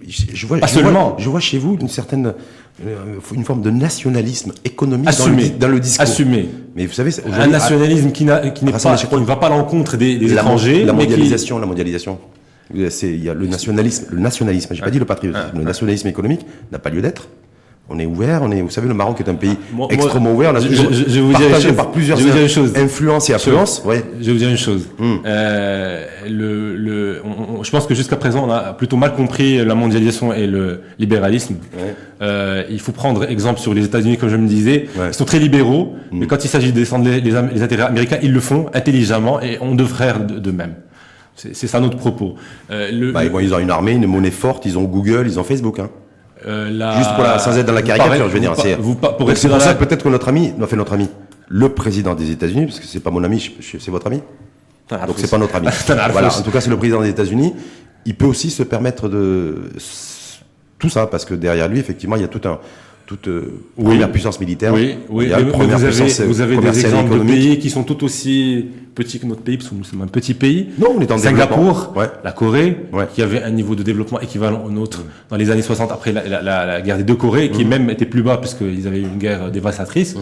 A: Je vois chez vous une forme de nationalisme économique dans le discours.
B: Assumé.
A: Mais vous savez,
B: un nationalisme qui ne va pas à l'encontre des étrangers.
A: La mondialisation. Il y a le nationalisme. J'ai pas dit le patriotisme. Le nationalisme économique n'a pas lieu d'être. On est ouvert, vous savez, le Maroc est un pays extrêmement ouvert. On a toujours partagé par plusieurs influences et affluences.
B: Je vais vous dire une chose. Je pense que jusqu'à présent, on a plutôt mal compris la mondialisation et le libéralisme. Il faut prendre exemple sur les États-Unis, comme je me disais. Ils sont très libéraux, mais quand il s'agit de défendre les intérêts américains, ils le font intelligemment et on devrait faire de même. C'est ça notre propos.
A: Ils ont une armée, une monnaie forte, ils ont Google, ils ont Facebook. Juste sans être dans la caricature, je veux dire. C'est pour ça peut-être que notre ami, le président des États-Unis, parce que c'est pas mon ami, c'est votre ami. Donc c'est pas notre ami. Voilà. En tout cas, c'est le président des États-Unis. Il peut aussi se permettre de tout ça parce que derrière lui, effectivement, il y a première puissance militaire.
B: Vous avez des exemples de pays qui sont tout aussi petits que notre pays, parce que nous sommes un petit pays.
A: Non, on est en
B: Singapour, la Corée, qui avait un niveau de développement équivalent au nôtre dans les années 60 après la guerre des deux Corées, qui même était plus bas puisqu'ils avaient eu une guerre dévastatrice,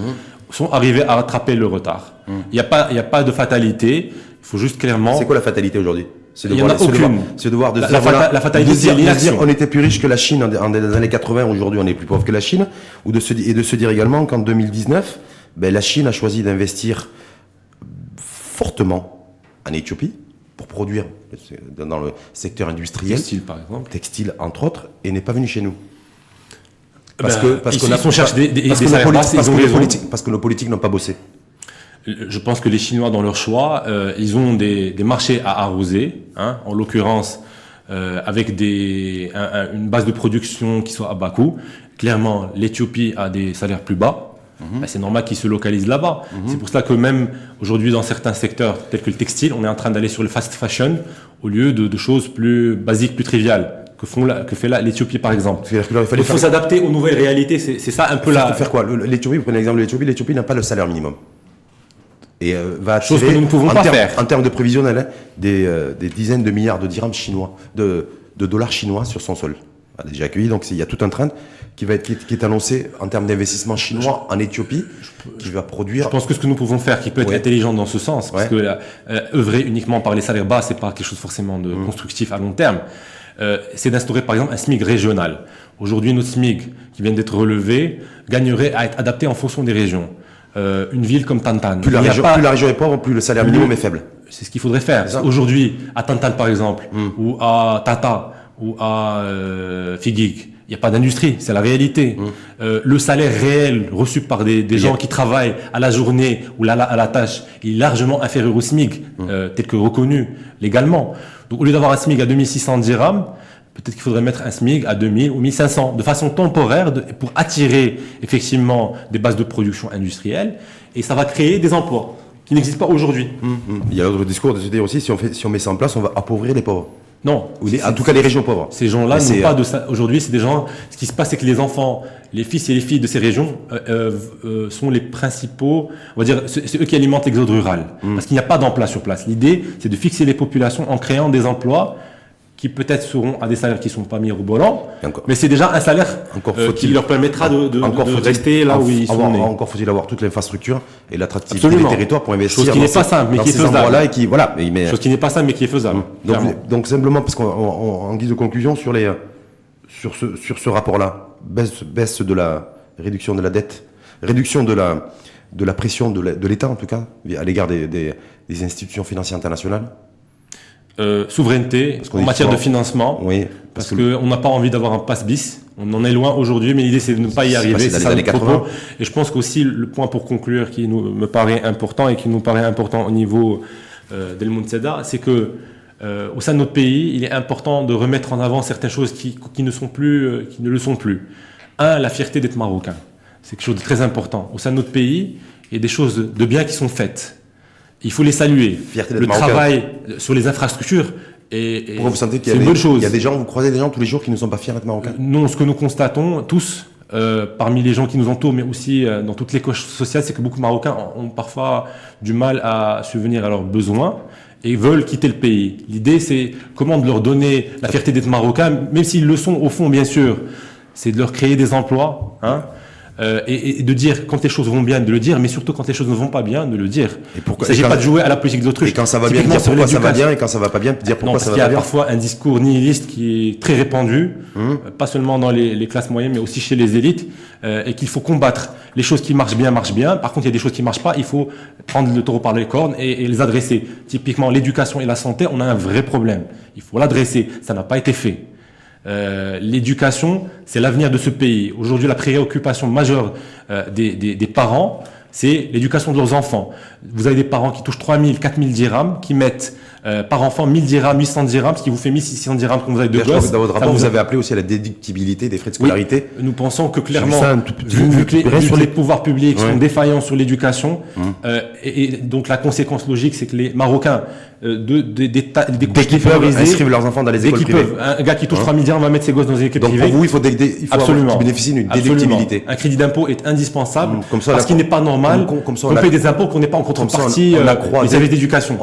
B: sont arrivés à rattraper le retard. Il n'y a pas de fatalité. Il faut juste clairement.
A: C'est quoi la fatalité aujourd'hui?
B: Il n'y en a aucune.
A: C'est de voir
B: la fatalité, c'est l'inaction.
A: On était plus riche que la Chine dans les années 80, aujourd'hui on est plus pauvre que la Chine, et de se dire également qu'en 2019, la Chine a choisi d'investir fortement en Éthiopie pour produire dans le secteur industriel, textile entre autres, et n'est pas venu chez nous. Parce que nos politiques n'ont pas bossé.
B: Je pense que les Chinois, dans leur choix, ils ont des marchés à arroser, en l'occurrence avec une base de production qui soit à bas coût. Clairement, l'Éthiopie a des salaires plus bas. C'est normal qu'ils se localisent là-bas. C'est pour cela que même aujourd'hui, dans certains secteurs tels que le textile, on est en train d'aller sur le fast fashion au lieu de choses plus basiques, plus triviales que fait l'Éthiopie, par exemple. Il faut s'adapter aux nouvelles réalités. C'est ça un peu
A: faire quoi? L'Éthiopie, vous prenez l'exemple de l'Éthiopie. L'Éthiopie n'a pas le salaire minimum. Et va attirer,
B: chose que nous ne pouvons pas faire.
A: En termes de prévisionnel, des dizaines de milliards de dirhams chinois, de dollars chinois sur son sol. On a déjà accueilli, donc il y a tout un trend qui est annoncé en termes d'investissement chinois en Éthiopie, qui va produire.
B: Je pense que ce que nous pouvons faire, qui peut être intelligent dans ce sens, parce que œuvrer uniquement par les salaires bas, c'est pas quelque chose forcément de constructif à long terme. C'est d'instaurer par exemple un SMIC régional. Aujourd'hui, notre SMIC qui vient d'être relevé gagnerait à être adapté en fonction des régions. Une ville comme Tantan.
A: Plus la région est pauvre, plus le salaire minimum est faible.
B: C'est ce qu'il faudrait faire. Aujourd'hui, à Tantan par exemple, ou à Tata, ou à Figig, il n'y a pas d'industrie, c'est la réalité. Le salaire réel reçu par des gens qui travaillent à la journée ou à la tâche, il est largement inférieur au SMIC, tel que reconnu légalement. Donc au lieu d'avoir un SMIC à 2600 dirhams, peut-être qu'il faudrait mettre un SMIC à 2000 ou 1500 de façon temporaire pour attirer effectivement des bases de production industrielle, et ça va créer des emplois qui n'existent pas aujourd'hui.
A: Il y a l'autre discours de se dire aussi, si on met ça en place, on va appauvrir les pauvres.
B: Non.
A: En tout cas, les régions pauvres.
B: Ces gens-là n'ont pas de ça. Aujourd'hui, c'est des gens. Ce qui se passe, c'est que les enfants, les fils et les filles de ces régions sont les principaux. On va dire, c'est eux qui alimentent l'exode rural. Parce qu'il n'y a pas d'emploi sur place. L'idée, c'est de fixer les populations en créant des emplois qui peut-être seront à des salaires qui ne sont pas mirobolants,
A: Encore.
B: mais c'est déjà un salaire qui leur permettra de rester là où ils sont nés.
A: Encore faut-il avoir toute l'infrastructure et l'attractivité des territoires pour investir.
B: Chose qui n'est pas simple, mais qui est faisable.
A: Chose
B: qui n'est pas simple, mais qui est faisable.
A: Donc simplement, parce qu'en guise de conclusion, sur ce rapport-là, baisse de la réduction de la dette, réduction de la pression de l'État, en tout cas, à l'égard des institutions financières internationales.
B: Souveraineté en matière de financement,
A: oui,
B: parce qu'on n'a pas envie d'avoir un passe bis. On en est loin aujourd'hui, mais l'idée c'est de ne pas y arriver.
A: C'est ça le propos.
B: Et je pense qu'aussi le point pour conclure qui me paraît important et qui nous paraît important au niveau d'El Mountzeda, c'est que au sein de notre pays, il est important de remettre en avant certaines choses qui ne le sont plus. La fierté d'être marocain. C'est quelque chose de très important. Au sein de notre pays, il y a des choses de bien qui sont faites. Il faut les saluer. Le travail sur les infrastructures,
A: pourquoi vous sentez qu'il y a
B: une bonne chose.
A: Il y a des gens, vous croisez des gens tous les jours qui ne sont pas fiers d'être marocains?
B: Non, ce que nous constatons tous, parmi les gens qui nous entourent, mais aussi dans toutes les couches sociales, c'est que beaucoup de Marocains ont parfois du mal à subvenir à leurs besoins et veulent quitter le pays. L'idée, c'est comment de leur donner la fierté d'être marocain, même s'ils le sont au fond, bien sûr. C'est de leur créer des emplois, et de dire quand les choses vont bien, de le dire, mais surtout quand les choses ne vont pas bien, de le dire. Il ne s'agit pas de jouer à la politique d'autrui.
A: Et quand ça va bien, dire pourquoi ça va bien, et quand ça va pas bien, dire pourquoi ça va bien.
B: Parce qu'il y a parfois un discours nihiliste qui est très répandu, pas seulement dans les classes moyennes, mais aussi chez les élites, et qu'il faut combattre. Les choses qui marchent bien. Par contre, il y a des choses qui marchent pas, il faut prendre le taureau par les cornes et les adresser. Typiquement, l'éducation et la santé, on a un vrai problème. Il faut l'adresser. Ça n'a pas été fait. L'éducation, c'est l'avenir de ce pays. Aujourd'hui, la préoccupation majeure des parents, c'est l'éducation de leurs enfants. Vous avez des parents qui touchent 3 000, 4 000 dirhams, qui mettent par enfant 1 000 dirhams, 800 dirhams, ce qui vous fait 1 600 dirhams quand vous avez deux gosses.
A: Dans votre rapport, vous avez appelé aussi à la déductibilité des frais de scolarité.
B: Oui, nous pensons que clairement, vu que les pouvoirs publics sont défaillants sur l'éducation, et donc la conséquence logique, c'est que les Marocains
A: dès qu'ils peuvent inscrivent leurs enfants dans les écoles privées.
B: Un gars qui touche 3 000 dirhams va mettre ses gosses dans les écoles privées.
A: Donc pour vous, il faut qu'ils bénéficient d'une déductibilité.
B: Un crédit d'impôt est indispensable parce qu'il n'est pas normal qu'on paye des impôts qu'on n'est pas en contrepartie vis-à-vis d'éducation.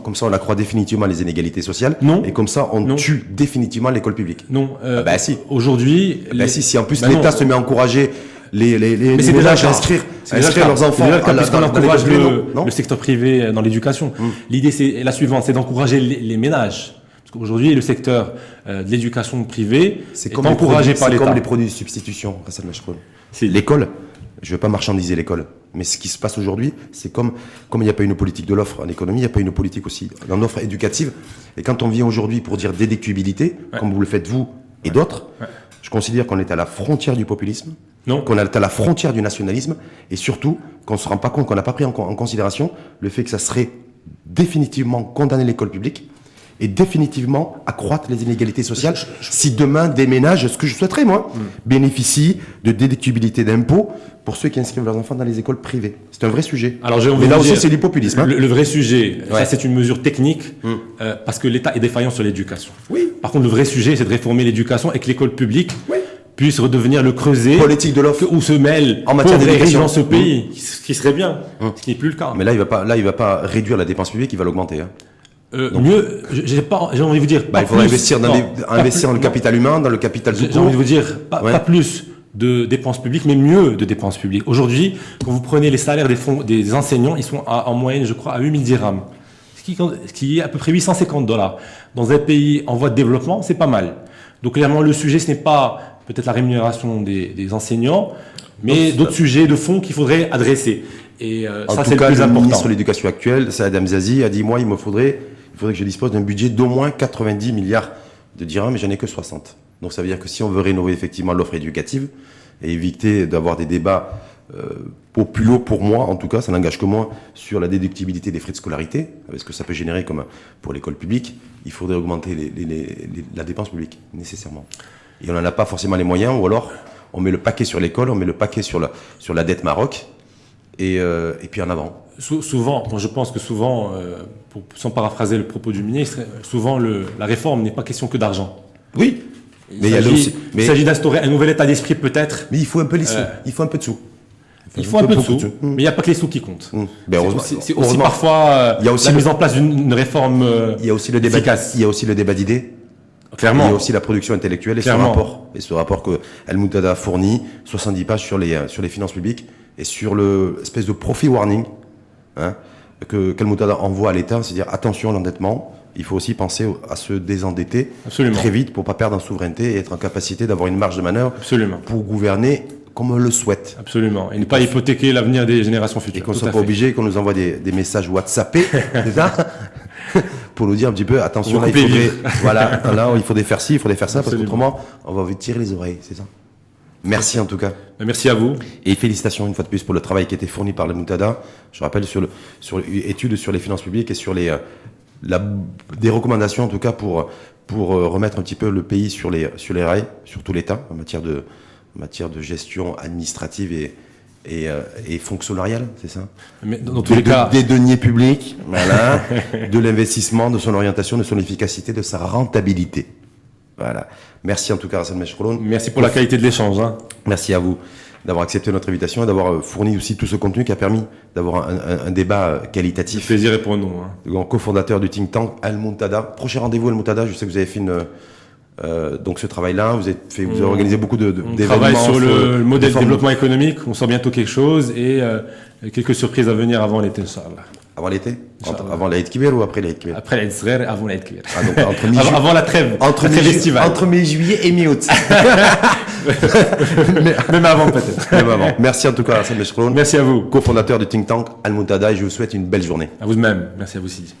A: Comme ça, on accroît définitivement les inégalités sociales.
B: Non.
A: Et comme ça, on tue définitivement l'école publique.
B: Non.
A: Si.
B: Aujourd'hui.
A: Si en plus l'État se met à encourager les ménages à inscrire leurs enfants
B: puisqu'on encourage le secteur privé dans l'éducation. L'idée c'est la suivante, c'est d'encourager les ménages. Parce qu'aujourd'hui, le secteur de l'éducation privée est encouragé par l'État.
A: C'est comme les produits de substitution, Hassan Machroul. L'école, je ne veux pas marchandiser l'école, mais ce qui se passe aujourd'hui, c'est comme il n'y a pas une politique de l'offre en économie, il n'y a pas une politique aussi dans l'offre éducative. Et quand on vient aujourd'hui pour dire déductibilité, comme vous le faites vous et d'autres, je considère qu'on est à la frontière du populisme, qu'on est à la frontière du nationalisme, et surtout qu'on ne se rend pas compte, qu'on n'a pas pris en considération le fait que ça serait définitivement condamner l'école publique et définitivement accroître les inégalités sociales si demain des ménages, ce que je souhaiterais moi, bénéficient de déductibilité d'impôts pour ceux qui inscrivent leurs enfants dans les écoles privées. C'est un vrai sujet.
B: Mais
A: là aussi, c'est du populisme.
B: Le vrai sujet, ça c'est une mesure technique parce que l'État est défaillant sur l'éducation.
A: Oui.
B: Par contre, le vrai sujet, c'est de réformer l'éducation et que l'école publique puisse redevenir le creuset
A: politique de l'offre
B: où se mêlent
A: en matière d'éducation
B: dans ce pays, ce qui serait bien, ce qui n'est plus le cas.
A: Mais là, il va pas réduire la dépense publique, il va l'augmenter.
B: Mieux, j'ai envie de vous dire.
A: Il faudrait investir dans le capital humain, dans le capital tout court.
B: J'ai envie de vous dire, pas plus de dépenses publiques, mais mieux de dépenses publiques. Aujourd'hui, quand vous prenez les salaires des enseignants, ils sont en moyenne, je crois, à 8 000 dirhams. Ce qui est à peu près $850. Dans un pays en voie de développement, c'est pas mal. Donc clairement, le sujet, ce n'est pas peut-être la rémunération des enseignants, mais d'autres sujets de fond qu'il faudrait adresser. Et ça, c'est le plus important.
A: Le ministre de l'Éducation actuel, Saad Hamzazi, a dit, moi, il faudrait que je dispose d'un budget d'au moins 90 milliards de dirhams, mais j'en ai que 60. Donc ça veut dire que si on veut rénover effectivement l'offre éducative et éviter d'avoir des débats populos, pour moi, en tout cas, ça n'engage que moi, sur la déductibilité des frais de scolarité, avec ce que ça peut générer comme pour l'école publique, il faudrait augmenter la dépense publique, nécessairement. Et on n'en a pas forcément les moyens, ou alors on met le paquet sur l'école, on met le paquet sur la dette Maroc, et puis en avant.
B: Souvent, je pense que souvent, sans paraphraser le propos du ministre, souvent la réforme n'est pas question que d'argent.
A: Oui,
B: il s'agit d'instaurer un nouvel état d'esprit peut-être.
A: Mais il faut un peu de sous. Il faut un peu de sous.
B: Il faut un peu de sous, mais il n'y a pas que les sous qui comptent. C'est aussi parfois
A: il y a aussi
B: la mise en place d'une réforme
A: il y a aussi le débat,
B: efficace.
A: Il y a aussi le débat d'idées.
B: Clairement.
A: Il y a aussi la production intellectuelle et
B: Clairement.
A: ce rapport. Et ce rapport que El Moutada fournit, 70 pages sur les finances publiques et sur l'espèce de profit warning qu'El Moutada envoie à l'État, c'est-à-dire attention à l'endettement, il faut aussi penser à se désendetter
B: Absolument.
A: très vite pour pas perdre en souveraineté et être en capacité d'avoir une marge de manœuvre
B: Absolument.
A: pour gouverner comme on le souhaite.
B: Absolument. Et ne pas hypothéquer l'avenir des générations futures.
A: Et qu'on ne
B: Tout
A: soit
B: à
A: pas
B: fait.
A: obligé qu'on nous envoie des messages WhatsAppés, c'est ça pour nous dire un petit peu, attention,
B: Vous
A: là, il
B: coupez
A: faudrait,
B: vite.
A: voilà, là, il faut faire ci, il faudrait faire ça,
B: Absolument.
A: parce qu'autrement, on va vous tirer les oreilles, c'est ça. Merci en tout cas.
B: Merci à vous.
A: Et félicitations une fois de plus pour le travail qui a été fourni par le Moutada. Je rappelle sur études sur les finances publiques et sur des recommandations en tout cas pour remettre un petit peu le pays sur les rails, sur tout l'État en matière de gestion administrative et fonctionnariale, c'est ça.
B: Mais dans tous les cas,
A: Des deniers publics, voilà, de l'investissement, de son orientation, de son efficacité, de sa rentabilité. Voilà. Merci en tout cas Hassan Mechkouloun.
B: merci pour la qualité de l'échange. Hein.
A: Merci à vous d'avoir accepté notre invitation et d'avoir fourni aussi tout ce contenu qui a permis d'avoir un débat
B: Le
A: qualitatif.
B: plaisir est pour nous. Hein.
A: Le cofondateur du think tank Al Muntada. Prochain rendez-vous Al Muntada. Je sais que vous avez fait donc ce travail-là. Vous avez organisé beaucoup
B: On
A: d'événements.
B: travaille sur le modèle de
A: formes-
B: développement économique. On sort bientôt quelque chose et quelques surprises à venir avant l'été, Inch'Allah.
A: Avant l'été,
B: Inch'Allah.
A: avant l'Aïd Kibir ou après l'Aïd Kibir.
B: Après l'Aïd Sghir et avant l'Aïd Kibir.
A: Ah, donc entre mi-
B: Avant la trêve.
A: entre
B: la trêve estivale.
A: entre mai-juillet et mi-août.
B: Même avant peut-être.
A: Même avant. Merci en tout cas Hassan Mechkouloun,
B: Merci à vous.
A: cofondateur du think tank Al Muntada, et je vous souhaite une belle journée.
B: À vous de même. Merci à vous aussi.